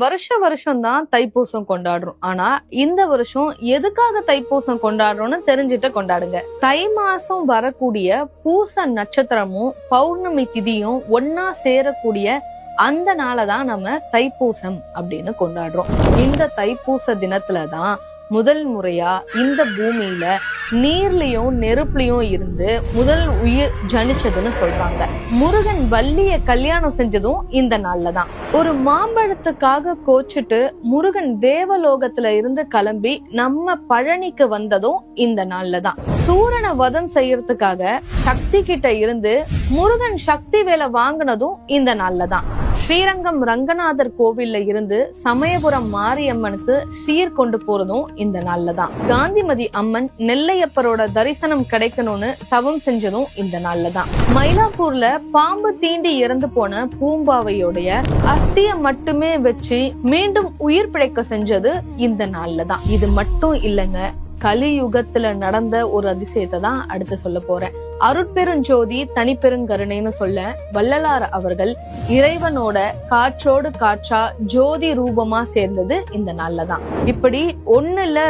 வருஷம் தான் தைப்பூசம் கொண்டாடுறோம். ஆனா இந்த வருஷம் எதுக்காக தைப்பூசம் கொண்டாடுறோம்னு தெரிஞ்சுட்டு கொண்டாடுங்க. தை மாசம் வரக்கூடிய பூச நட்சத்திரமும் பௌர்ணமி திதியும் ஒன்னா சேரக்கூடிய அந்த நாளதான் நம்ம தைப்பூசம் அப்படின்னு கொண்டாடுறோம். இந்த தைப்பூச தினத்துலதான் முதல் முறையா இந்த பூமியில நீர்லயும் நெருப்புலயும் இருந்து முதல் உயிர் ஜனிச்சதுன்னு சொல்றாங்க. முருகன் வள்ளிய கல்யாணம் செஞ்சதும் இந்த நாள்லதான். ஒரு மாம்பழத்துக்காக கோச்சிட்டு முருகன் தேவலோகத்துல இருந்து கிளம்பி நம்ம பழனிக்கு வந்ததும் இந்த நாள்லதான். சூரனை வதம் செய்யறதுக்காக சக்தி கிட்ட இருந்து முருகன் சக்தி வேலை வாங்கினதும் இந்த நாள்லதான். ஸ்ரீரங்கம் ரங்கநாதர் கோவில்ல இருந்து சமயபுரம் மாரியம்மனுக்கு சீர் கொண்டு போறதும் இந்த நாள்லதான். காந்திமதி அம்மன் நெல்லையப்பரோட தரிசனம் கிடைக்கணும்னு தவம் செஞ்சதும் இந்த நாள்லதான். மயிலாப்பூர்ல பாம்பு தீண்டி இறந்து போன பூம்பாவையோடைய அஸ்திய மட்டுமே வச்சு மீண்டும் உயிர் பிழைக்க செஞ்சது இந்த நாள்லதான். இது மட்டும் இல்லைங்க, கலியுகத்துல நடந்த ஒரு அதிசயத்தை தான் அடுத்து சொல்ல போறேன். அருட்பெருஞ்சோதி தனிப்பெருங்கருணைன்னு சொல்ல வள்ளலார் அவர்கள் இறைவனோட காற்றோடு காற்றா ஜோதி ரூபமா சேர்ந்தது இந்த நாள்லதான். இப்படி ஒண்ணு இல்ல